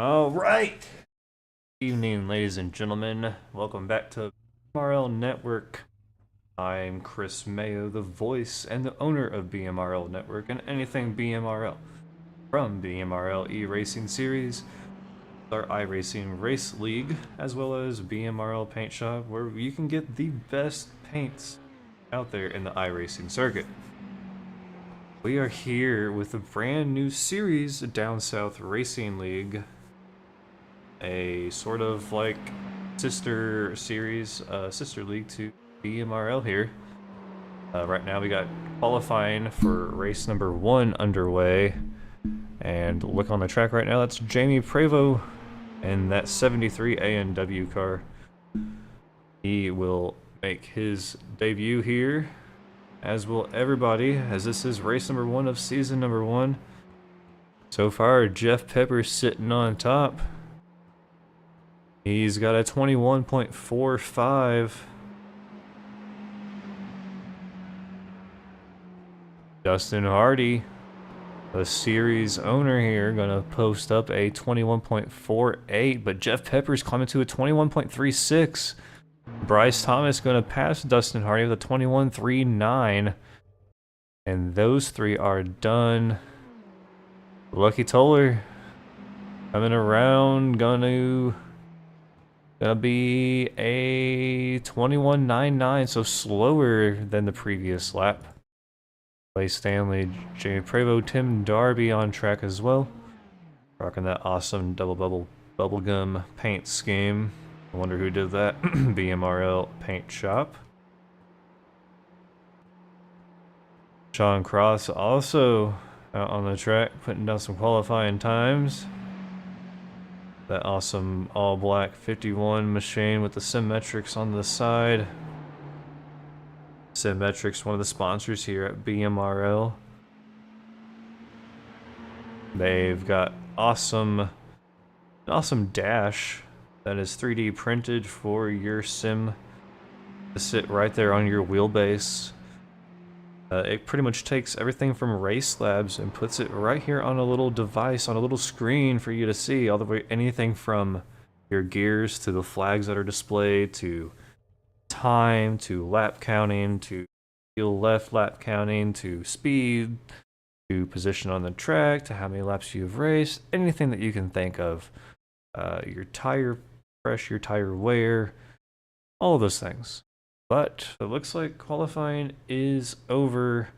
All right. Evening, ladies and gentlemen. Welcome back to BMRL Network. I'm Chris Mayo, the voice and the owner of BMRL Network and anything BMRL. From BMRL E-Racing Series, our iRacing Race League, as well as BMRL Paint Shop, where you can get the best paints out there in the iRacing circuit. We are here with a brand new series, Down South Racing League, a sort of like sister series, sister league to BMRL here. Right now we got qualifying for race number 1 underway, and look on the track right now, that's Jamie Prevost in that 73 A&W car. He will make his debut here, as will everybody, as this is race number 1 of season number 1. So far, Jeff Pepper's sitting on top. He's got a 21.45. Dustin Hardy, the series owner here, gonna post up a 21.48, but Jeff Pepper's climbing to a 21.36. Bryce Thomas gonna pass Dustin Hardy with a 21.39. And those three are done. Lucky Toller coming around, gonna be a 21.99, so slower than the previous lap. Clay Stanley, Jamie Prevost, Tim Darby on track as well. Rocking that awesome double bubblegum paint scheme. I wonder who did that. BMRL Paint Shop. Sean Cross also out on the track, putting down some qualifying times. That awesome all-black 51 machine with the Symmetrics on the side. Symmetrics, one of the sponsors here at BMRL. They've got an awesome dash that is 3D printed for your sim to sit right there on your wheelbase. It pretty much takes everything from Race Labs and puts it right here on a little device, on a little screen for you to see, all the way, anything from your gears to the flags that are displayed, to time, to lap counting, to wheel left lap counting, to speed, to position on the track, to how many laps you've raced, anything that you can think of. Your tire pressure, your tire wear, all of those things. But it looks like qualifying is over,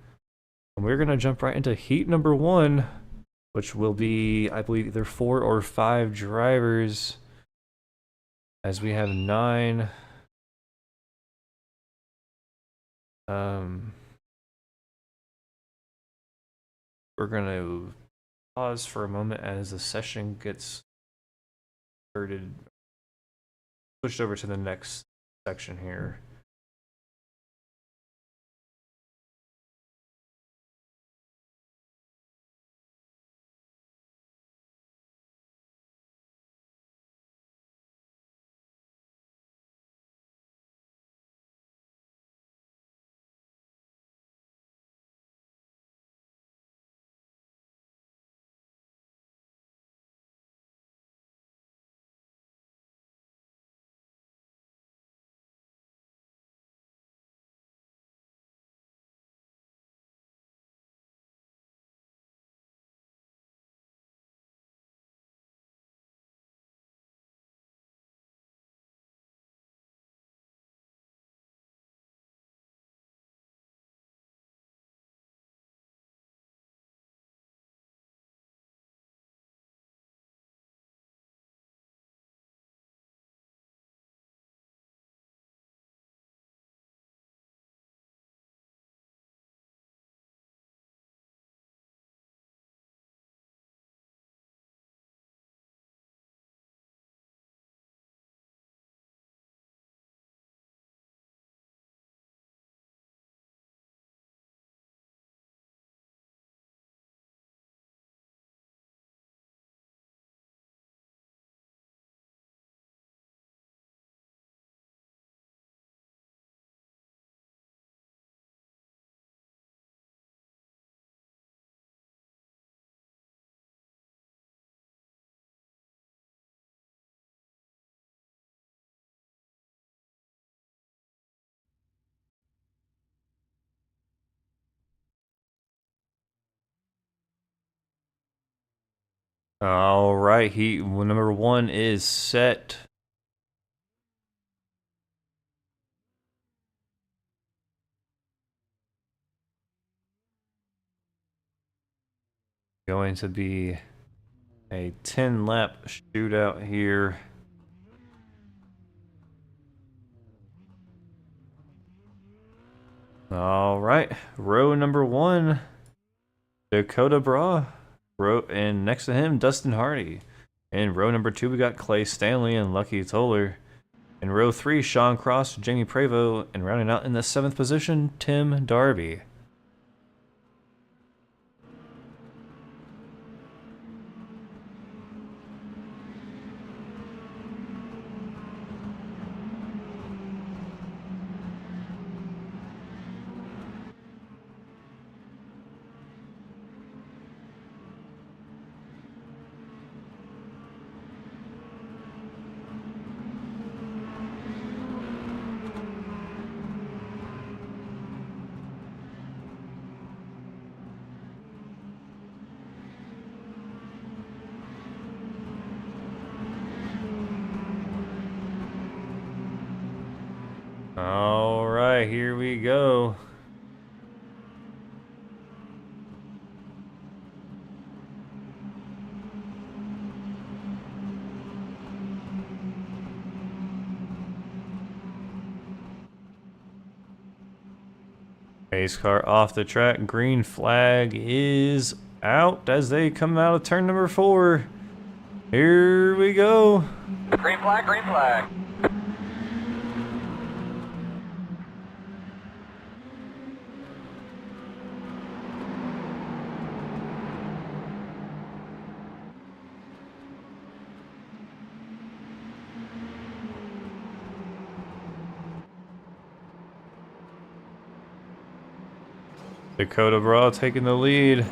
and we're gonna jump right into heat number 1, which will be, I believe, either 4 or 5 drivers, as we have 9. We're gonna pause for a moment as the session gets started, switched over to the next section here. All right, number 1 is set. Going to be a 10-lap shootout here. All right, row number 1, Dakota Bra. And next to him, Dustin Hardy. In row number 2, we got Clay Stanley and Lucky Toller. In row 3, Sean Cross, Jamie Prevost, and rounding out in the 7th position, Tim Darby. All right, here we go. Pace car off the track. Green flag is out as they come out of turn number 4. Here we go. Green flag, green flag. Dakota Bra taking the lead.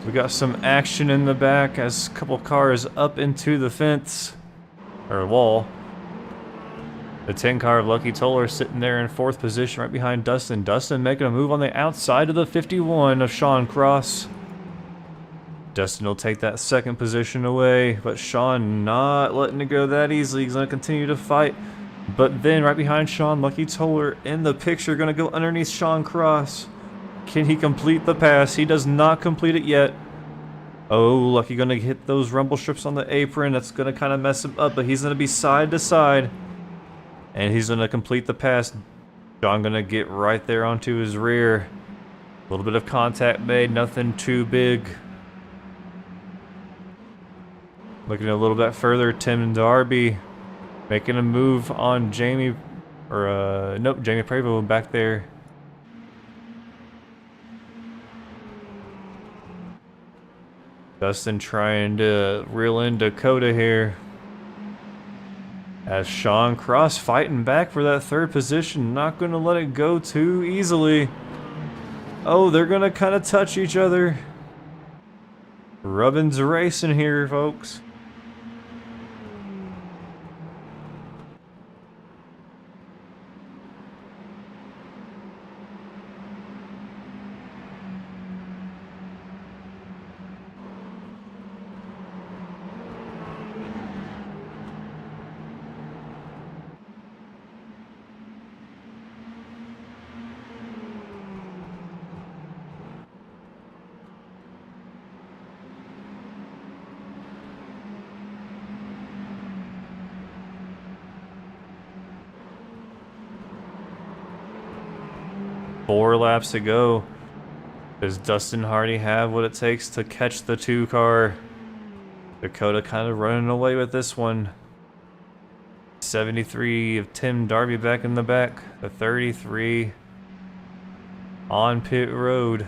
We got some action in the back as a couple cars up into the fence, or wall. The 10 car of Lucky Toller sitting there in 4th position right behind Dustin. Dustin making a move on the outside of the 51 of Sean Cross. Dustin will take that 2nd position away, but Sean not letting it go that easily. He's going to continue to fight. But then right behind Sean, Lucky Toller in the picture, going to go underneath Sean Cross. Can he complete the pass? He does not complete it yet. Oh, Lucky gonna hit those rumble strips on the apron. That's gonna kind of mess him up, but he's gonna be side to side. And he's gonna complete the pass. John gonna get right there onto his rear. A little bit of contact made, nothing too big. Looking a little bit further, Tim Darby making a move on Jamie, or nope, Jamie Prevost back there. Dustin trying to reel in Dakota here. As Sean Cross fighting back for that 3rd position. Not going to let it go too easily. Oh, they're going to kind of touch each other. Rubbin's racing here, folks. Four laps to go. Does Dustin Hardy have what it takes to catch the 2 car? Dakota kind of running away with this one. 73 of Tim Darby back in the back. The 33 on pit road.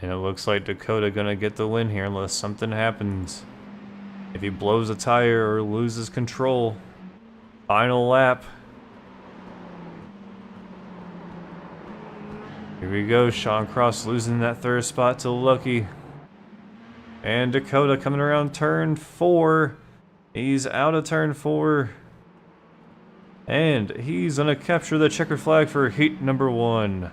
And it looks like Dakota gonna get the win here unless something happens. If he blows a tire or loses control. Final lap. Here we go, Sean Cross losing that third spot to Lucky. And Dakota coming around turn 4. He's out of turn 4. And he's gonna capture the checkered flag for heat number 1.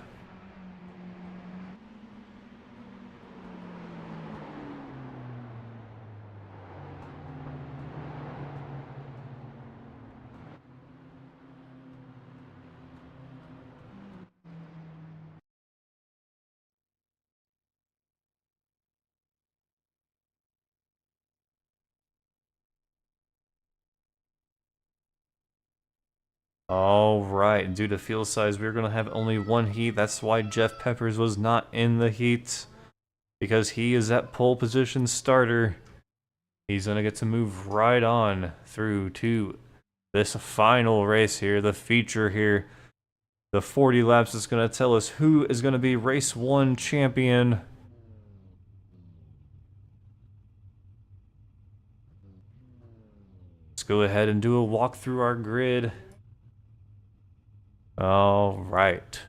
Alright, due to field size, we're going to have only one heat. That's why Jeff Peppers was not in the heat. Because he is at pole position starter. He's going to get to move right on through to this final race here, the feature here. The 40 laps is going to tell us who is going to be race 1 champion. Let's go ahead and do a walk through our grid. Alright.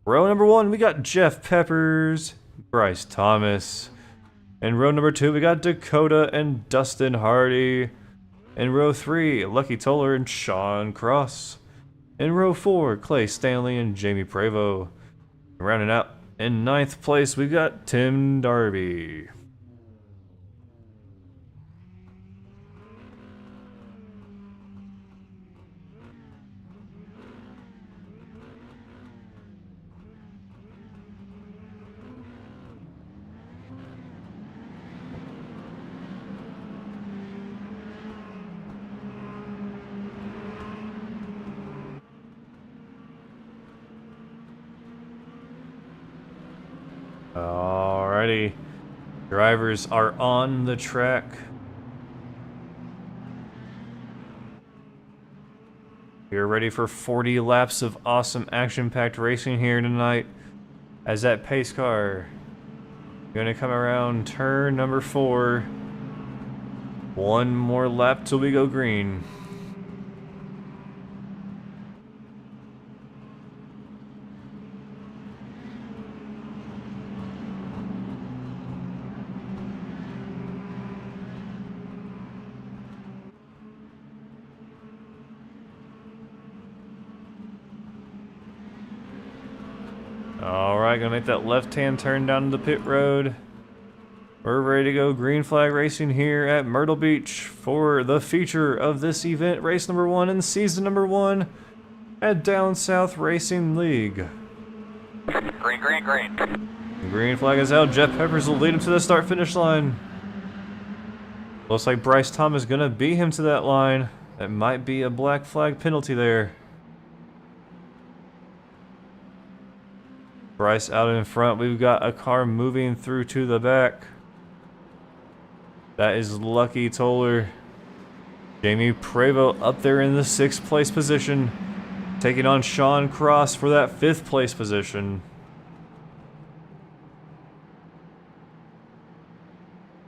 Row number 1, we got Jeff Peppers, Bryce Thomas. In row number 2, we got Dakota and Dustin Hardy. In row 3, Lucky Toller and Sean Cross. In row 4, Clay Stanley and Jamie Prevost. Rounding out in 9th place, we got Tim Darby. Alrighty, drivers are on the track. We're ready for 40 laps of awesome action-packed racing here tonight. As that pace car gonna come around turn number 4. One more lap till we go green. Alright, gonna make that left-hand turn down to the pit road. We're ready to go green flag racing here at Myrtle Beach for the feature of this event, race number 1 in season number 1 at Down South Racing League. Green, green, green. The green flag is out. Jeff Peppers will lead him to the start-finish line. Looks like Bryce Thomas is gonna beat him to that line. That might be a black flag penalty there. Bryce out in front. We've got a car moving through to the back. That is Lucky Toller. Jamie Prevost up there in the 6th place position. Taking on Sean Cross for that 5th place position.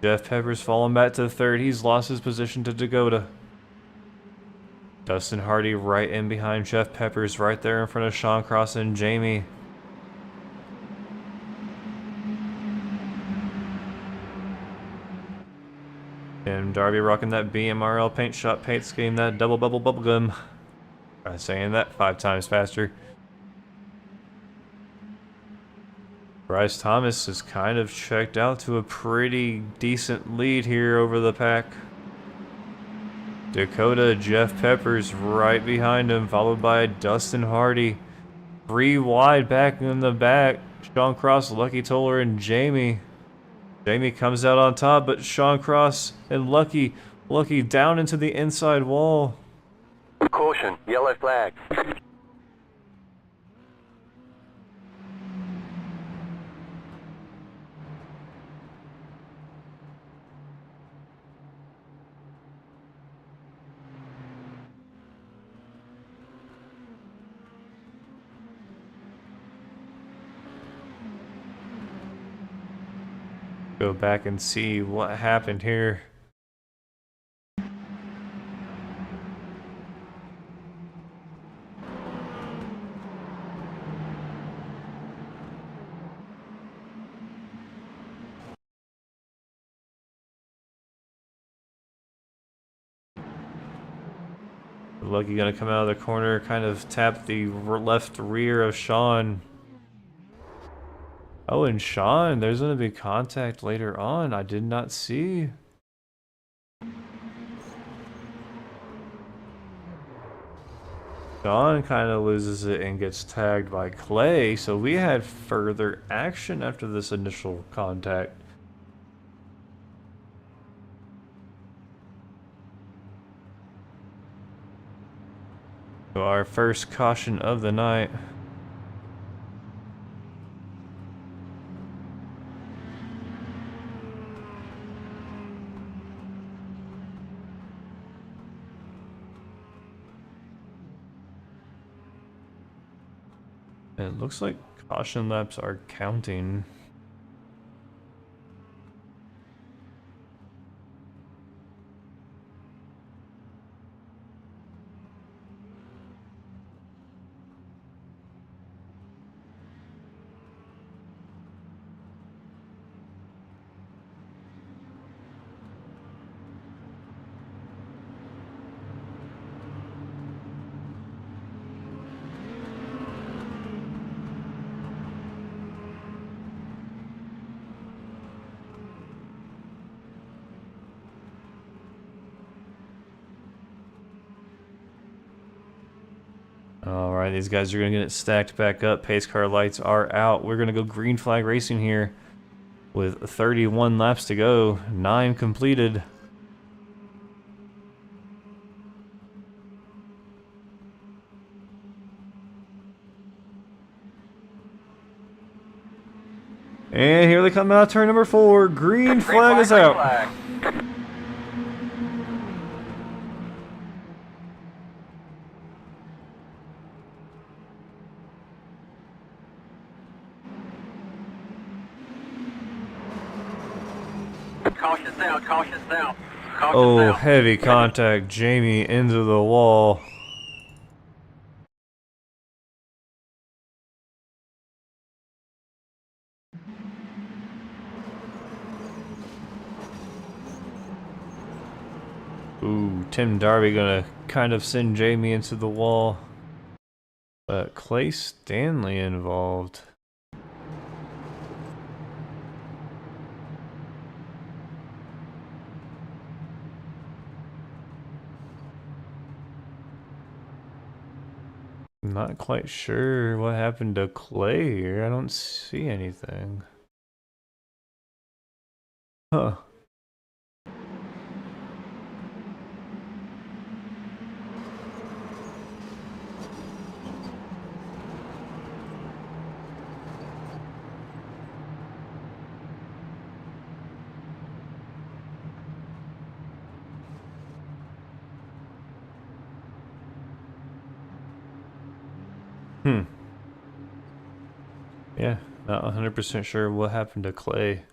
Jeff Peppers falling back to 3rd. He's lost his position to Dakota. Dustin Hardy right in behind Jeff Peppers, right there in front of Sean Cross and Jamie. And Darby rocking that BMRL paint shop paint scheme, that double bubble bubblegum. Try saying that 5 times faster. Bryce Thomas is kind of checked out to a pretty decent lead here over the pack. Dakota, Jeff Peppers right behind him, followed by Dustin Hardy. 3 wide back in the back. Sean Cross, Lucky Toller, and Jamie. Jamie comes out on top, but Sean Cross and Lucky down into the inside wall. Caution, yellow flag. go back and see what happened here. Lucky gonna come out of the corner, kind of tap the left rear of Sean. Oh, and Sean, there's gonna be contact later on. I did not see. Sean kind of loses it and gets tagged by Clay, so we had further action after this initial contact. So our first caution of the night. It looks like caution laps are counting. Alright, these guys are going to get it stacked back up. Pace car lights are out. We're going to go green flag racing here with 31 laps to go. 9 completed. And here they come out, turn number 4. Green flag is out. Flag. Cautious down, cautious down. Cautious Oh, down. heavy contact. Jamie into the wall. Ooh, Tim Darby gonna kind of send Jamie into the wall. But Clay Stanley involved. I'm not quite sure what happened to Clay here. I don't see anything. Huh. Yeah, not 100% sure what happened to Clay.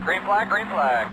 Green flag, green flag.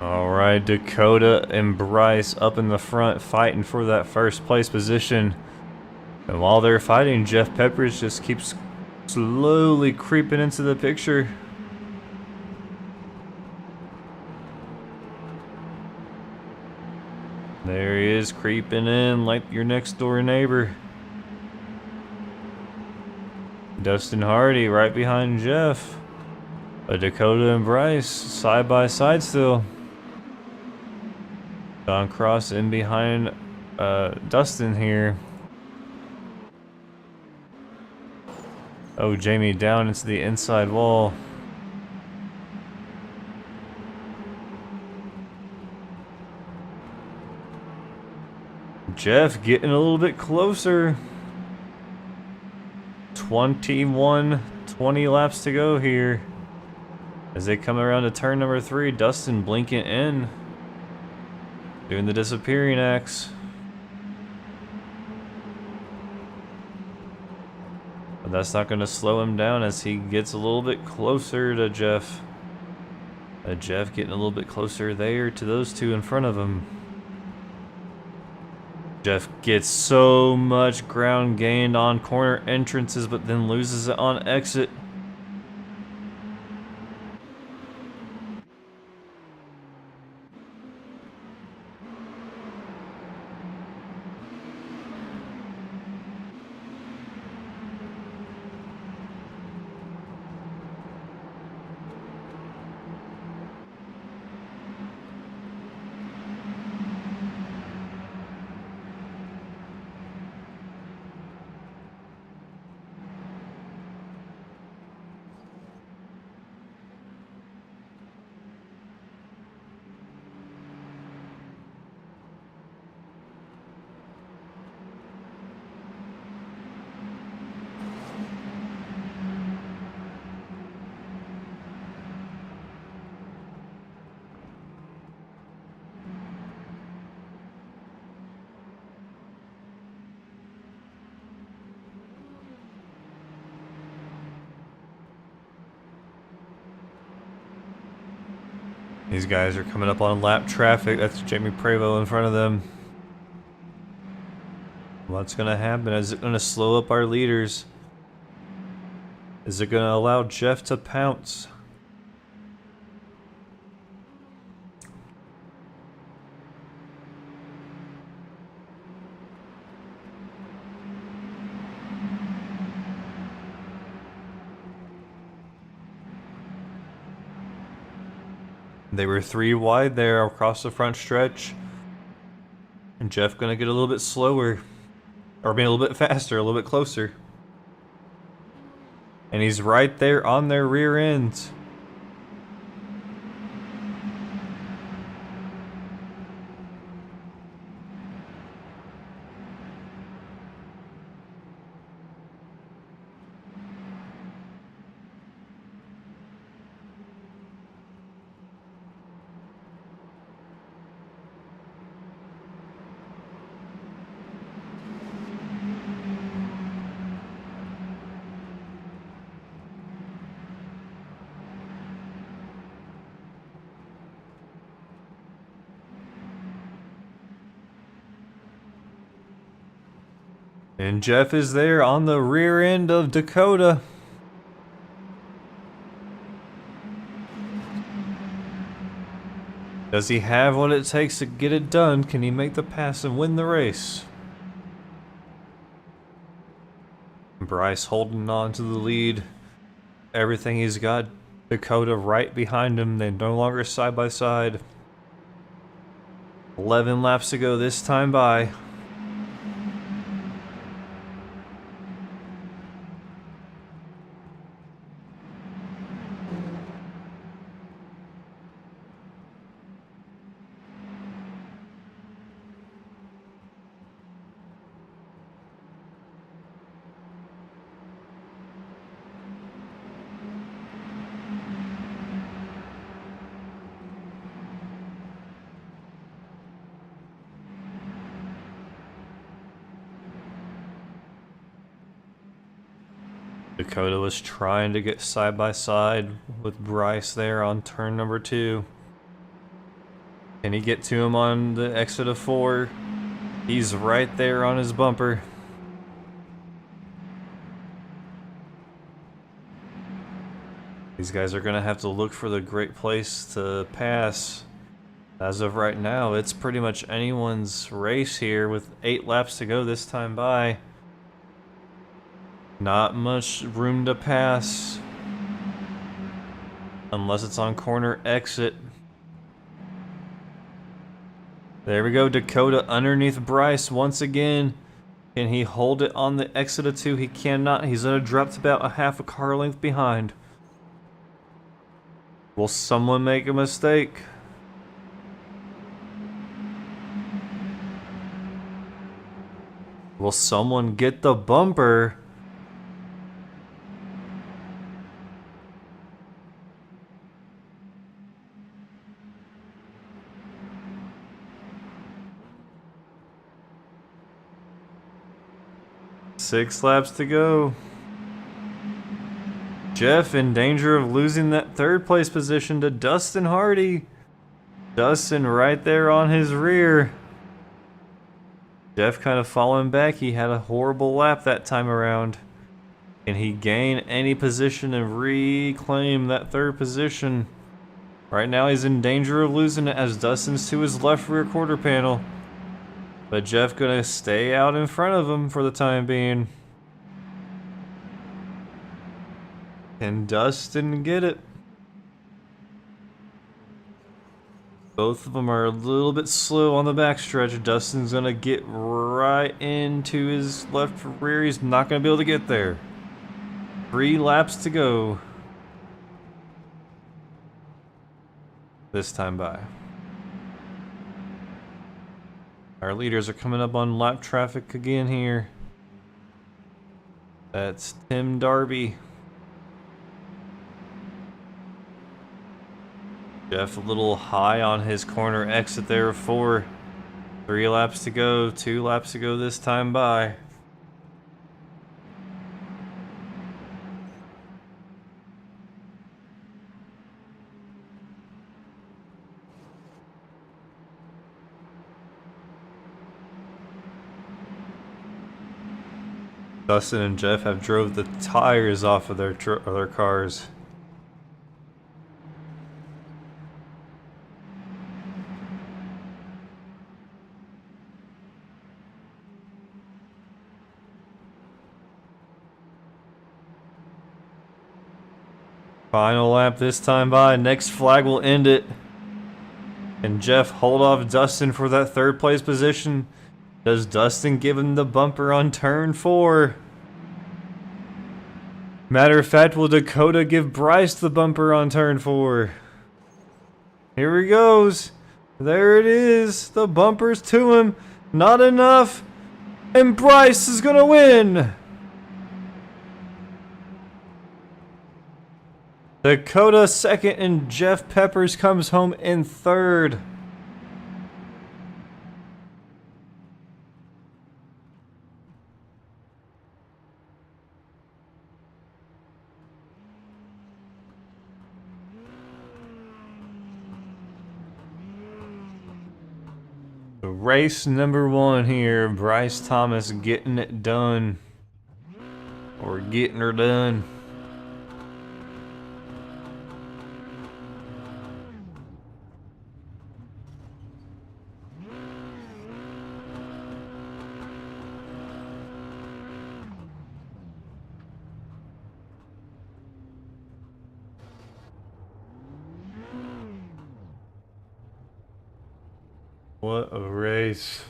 Alright, Dakota and Bryce up in the front fighting for that first place position. And while they're fighting, Jeff Peppers just keeps slowly creeping into the picture. There he is, creeping in like your next door neighbor. Dustin Hardy right behind Jeff. But Dakota and Bryce side by side still. Don Cross in behind Dustin here. Oh, Jamie down into the inside wall. Jeff getting a little bit closer. 20 laps to go here. As they come around to turn number 3, Dustin blinking in. Doing the disappearing acts. But that's not going to slow him down as he gets a little bit closer to Jeff. Jeff getting a little bit closer there to those two in front of him. Jeff gets so much ground gained on corner entrances, but then loses it on exit. These guys are coming up on lap traffic. That's Jamie Prevost in front of them. What's gonna happen? Is it gonna slow up our leaders? Is it gonna allow Jeff to pounce? They were 3 wide there across the front stretch. And Jeff gonna get a little bit slower. Or being a little bit faster, a little bit closer. And he's right there on their rear ends. And Jeff is there on the rear end of Dakota. Does he have what it takes to get it done? Can he make the pass and win the race? Bryce holding on to the lead. Everything he's got. Dakota right behind him. They're no longer side by side. 11 laps to go this time by. Dakota was trying to get side by side with Bryce there on turn number 2. Can he get to him on the exit of 4? He's right there on his bumper. These guys are going to have to look for the great place to pass. As of right now, it's pretty much anyone's race here with 8 laps to go this time by. Not much room to pass. Unless it's on corner exit. There we go, Dakota underneath Bryce once again. Can he hold it on the exit of 2? He cannot. He's gonna drop to about a half a car length behind. Will someone make a mistake? Will someone get the bumper? Six laps to go. Jeff in danger of losing that 3rd place position to Dustin Hardy. Dustin right there on his rear. Jeff kind of falling back. He had a horrible lap that time around. Can he gain any position and reclaim that 3rd position? Right now he's in danger of losing it as Dustin's to his left rear quarter panel. But Jeff gonna stay out in front of him for the time being. Can Dustin get it? Both of them are a little bit slow on the backstretch. Dustin's gonna get right into his left rear. He's not gonna be able to get there. 3 laps to go. This time by. Our leaders are coming up on lap traffic again here. That's Tim Darby. Jeff a little high on his corner exit there for 3 laps to go, 2 laps to go this time by. Dustin and Jeff have drove the tires off of their cars. Final lap this time by. Next flag will end it. And Jeff hold off Dustin for that 3rd place position. Does Dustin give him the bumper on turn 4? Matter of fact, will Dakota give Bryce the bumper on turn 4? Here he goes. There it is. The bumper's to him. Not enough. And Bryce is gonna win. Dakota 2nd and Jeff Peppers comes home in 3rd. So Race number 1 here. Bryce Thomas getting it done. Or getting her done. What a race.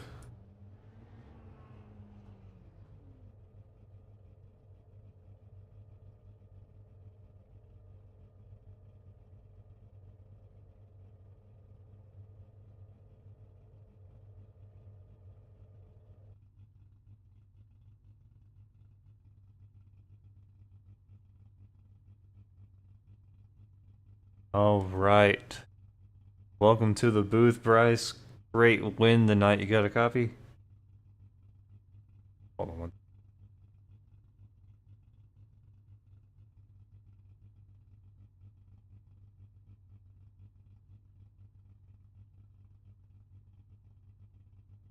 All right. Welcome to the booth, Bryce. Great win tonight. You got a copy? Hold on one.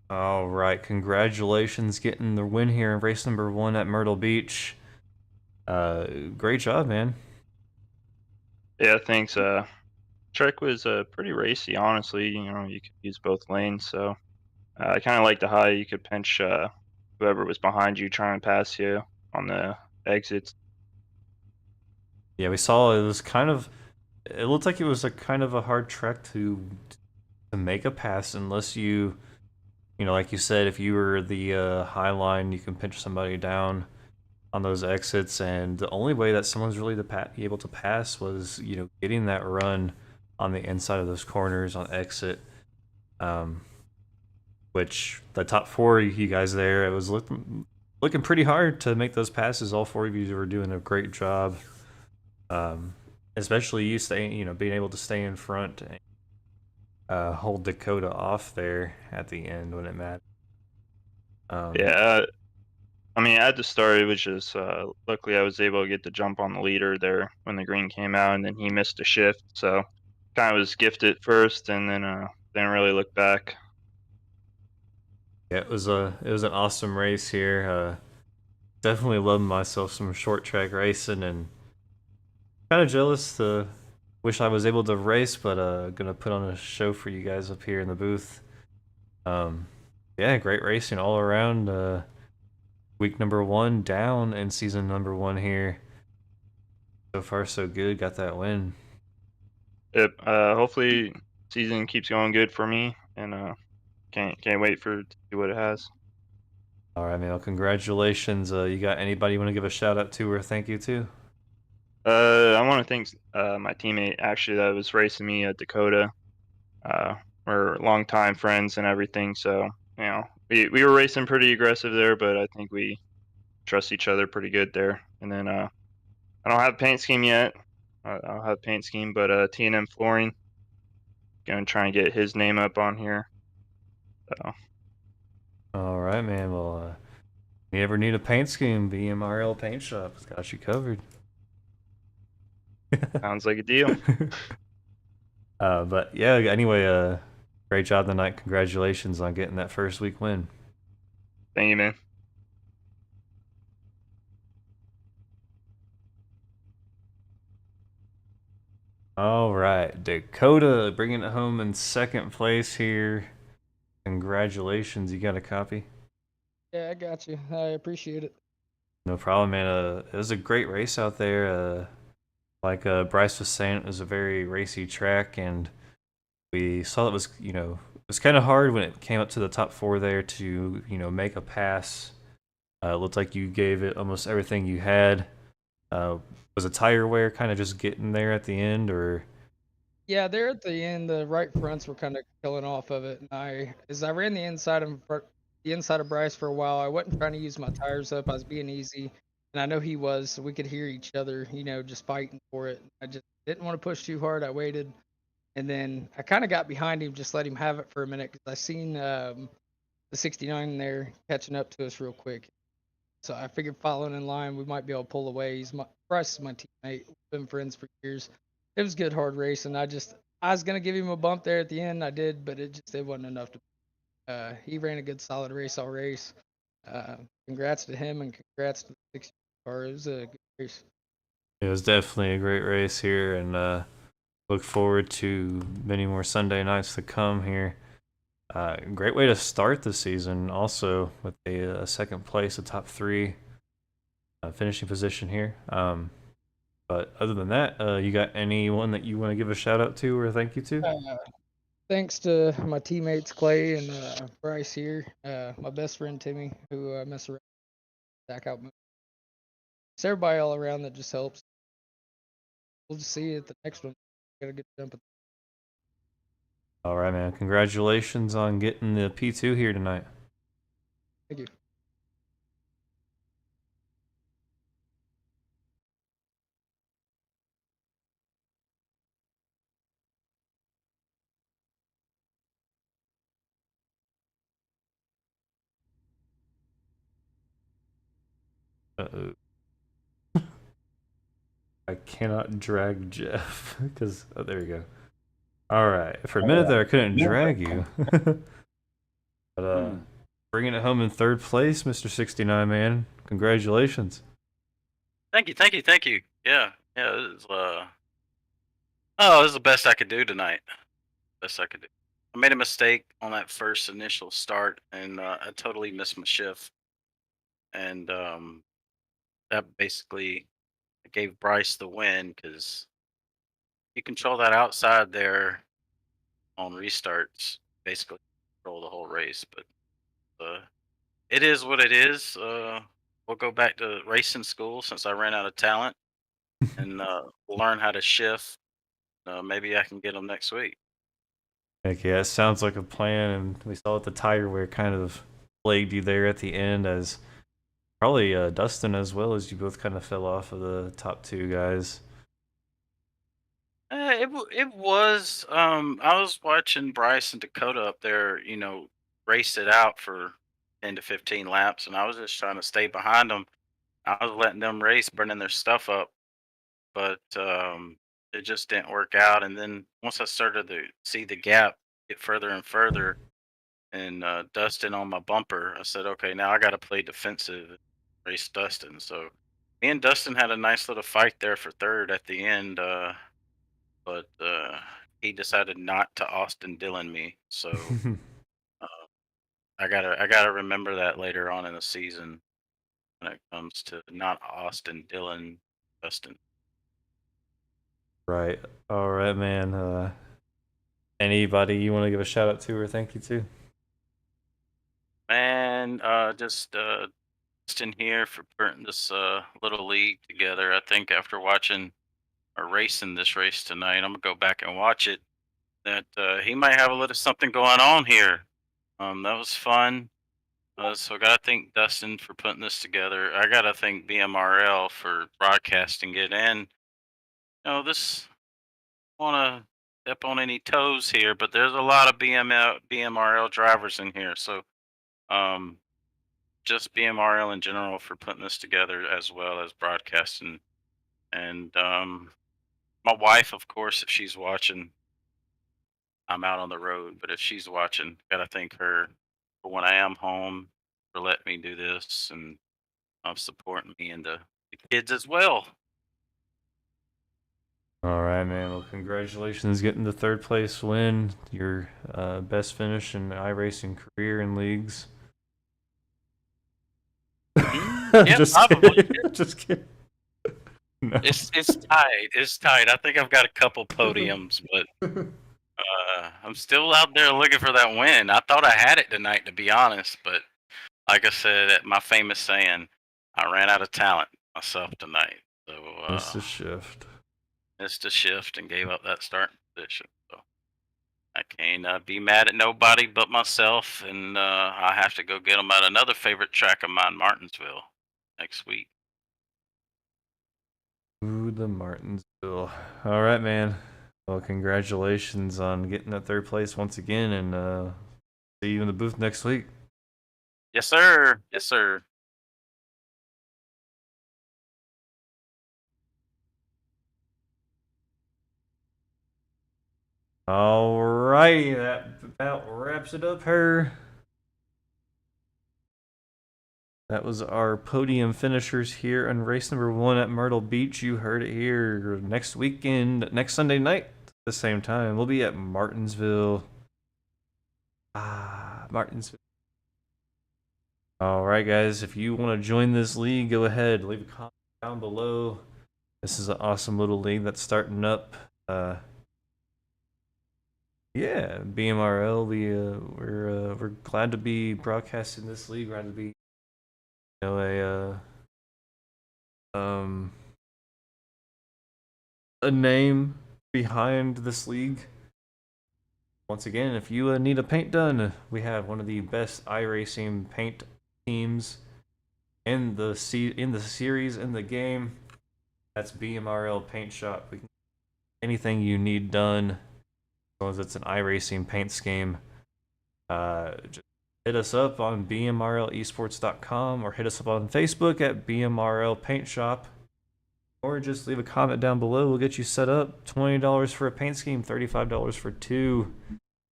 All right. Congratulations getting the win here in race number 1 at Myrtle Beach. Great job, man. Yeah, thanks. Trek was pretty racy, honestly. You know, you could use both lanes, so I kind of like the how you could pinch whoever was behind you trying to pass you on the exits. Yeah, we saw it was kind of. It looked like it was a kind of a hard track to make a pass unless you know, like you said, if you were the high line, you can pinch somebody down on those exits, and the only way that someone's really able to pass was, you know, getting that run on the inside of those corners on exit. Um, which the top 4 of you guys there, it was looking pretty hard to make those passes. All 4 of you were doing a great job. Especially you staying, you know, being able to stay in front and hold Dakota off there at the end when it mattered. Yeah, I mean, at the start, it was just luckily I was able to get the jump on the leader there when the green came out, and then he missed a shift, so kind of was gifted first, and then didn't really look back. Yeah, it was an awesome race here. Definitely loved myself some short track racing, and kind of jealous to wish I was able to race, but gonna put on a show for you guys up here in the booth. Um, yeah, great racing all around. Week number 1 down in season number 1 here. So far, so good. Got that win. Yep. Hopefully, season keeps going good for me, and can't wait for to see what it has. All right, man. Well, congratulations. You got anybody you want to give a shout out to or thank you to? I want to thank my teammate actually that was racing me at Dakota. We're longtime friends and everything, so you know we were racing pretty aggressive there, but I think we trust each other pretty good there. And then I don't have a paint scheme yet. I'll have a paint scheme, but T&M Flooring gonna try and get his name up on here. So All right, man. Well, if you ever need a paint scheme, BMRL Paint Shop has got you covered. sounds like a deal. But yeah, anyway, great job tonight. Congratulations on getting that first week win. Thank you, man. All right, Dakota bringing it home in second place here. Congratulations. You got a copy? Yeah, I got you. I appreciate it. No problem, man. It was a great race out there. Like Bryce was saying, it was a very racy track, and we saw it was, you know, it was kind of hard when it came up to the top 4 there to, you know, make a pass. It looked like you gave it almost everything you had. Was a tire wear kind of just getting there at the end, or? Yeah, there at the end, the right fronts were kind of killing off of it, and as I ran the inside of Bryce for a while, I wasn't trying to use my tires up. I was being easy, and I know he was, so we could hear each other, you know, just fighting for it. I just didn't want to push too hard. I waited, and then I kind of got behind him, just let him have it for a minute because I seen the 69 there catching up to us real quick. So I figured following in line, we might be able to pull away. Bryce is my teammate. We've been friends for years. It was good hard racing. I was gonna give him a bump there at the end. I did, but it wasn't enough to He ran a good solid race all race. Congrats to him and congrats to the 60 car. It was a good race. It was definitely a great race here, and look forward to many more Sunday nights to come here. Great way to start the season, also with a second place, a top three finishing position here. But other than that, you got anyone that you want to give a shout out to or thank you to? Thanks to my teammates Clay and Bryce here, my best friend Timmy, who I mess around back out. It's everybody all around that just helps. We'll just see you at the next one. Got a good jump. All right, man. Congratulations on getting the P2 here tonight. Thank you. Uh-oh. I cannot drag Jeff because there we go. All right. For a minute there, I couldn't drag you. But bringing it home in third place, Mr. 69 man. Congratulations. Thank you, thank you, thank you. Yeah, this is oh, this is the best I could do tonight. Best I could do. I made a mistake on that first initial start, and I totally missed my shift, and that basically gave Bryce the win because you control that outside there on restarts, basically control the whole race. But it is what it is. We'll go back to racing school since I ran out of talent, and learn how to shift. Maybe I can get them next week. Heck yeah, it sounds like a plan, and we saw it the tire wear kind of plagued you there at the end, as probably Dustin as well, as you both kind of fell off of the top two guys. It was. I was watching Bryce and Dakota up there, race it out for 10 to 15 laps, and I was just trying to stay behind them. I was letting them race, burning their stuff up, but it just didn't work out. And then once I started to see the gap get further and further, and Dustin on my bumper, I said, okay, now I got to play defensive, and race Dustin. So me and Dustin had a nice little fight there for third at the end. But he decided not to Austin Dillon me. So uh, I gotta remember that later on in the season when it comes to not Austin Dillon Dustin. Right. All right, man. Anybody you want to give a shout out to or thank you to? And just Dustin here for putting this little league together. I think after watching or racing this race tonight, I'm gonna go back and watch it. That he might have a little something going on here. That was fun. So I gotta thank Dustin for putting this together. I gotta thank BMRL for broadcasting it. And this want to step on any toes here, but there's a lot of BMRL drivers in here. So um, just BMRL in general for putting this together, as well as broadcasting. And my wife, of course, if she's watching, I'm out on the road, but if she's watching, gotta thank her for when I am home for letting me do this and of supporting me and the kids as well. All right, man. Well, congratulations getting the third place win. Your best finish in iRacing career in leagues. Yeah, Just probably. kidding. Just kidding. No. It's tight. It's tight. I think I've got a couple podiums, but I'm still out there looking for that win. I thought I had it tonight, to be honest, but like I said, my famous saying, I ran out of talent myself tonight. So It's a shift. missed a shift and gave up that starting position. So I can't be mad at nobody but myself, and I have to go get them at another favorite track of mine, Martinsville, next week. Ooh, the Martinsville. All right, man. Well, congratulations on getting that third place once again, and see you in the booth next week. Yes, sir. Yes, sir. All right, that about wraps it up here. That was our podium finishers here on race number 1 at Myrtle Beach. You heard it here. Next weekend, next Sunday night, at the same time, we'll be at Martinsville. Martinsville. All right, guys. If you want to join this league, go ahead. Leave a comment down below. This is an awesome little league that's starting up. Yeah, BMRL. We're glad to be broadcasting this league. Glad to be, a name behind this league. Once again, if you need a paint done, we have one of the best iRacing paint teams in the series, in the game. That's BMRL Paint Shop. We can anything you need done, as long as it's an iRacing paint scheme. Just hit us up on bmrlesports.com or hit us up on Facebook at BMRL Paint Shop. Or just leave a comment down below. We'll get you set up. $20 for a paint scheme, $35 for 2.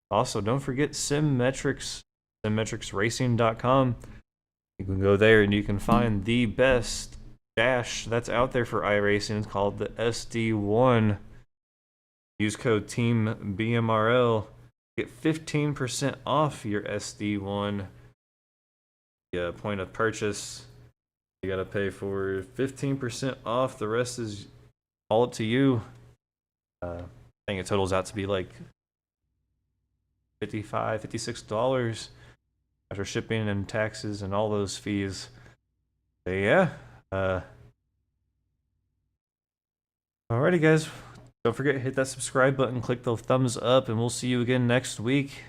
Also, don't forget Simmetrics, simmetricsracing.com. You can go there and you can find the best dash that's out there for iRacing. It's called the SD1. Use code TEAMBMRL. Get 15% off your SD1. The point of purchase. You gotta pay for 15% off. The rest is all up to you. I think it totals out to be like $55, $56 after shipping and taxes and all those fees. But yeah. Alrighty, guys. Don't forget to hit that subscribe button, click the thumbs up, and we'll see you again next week.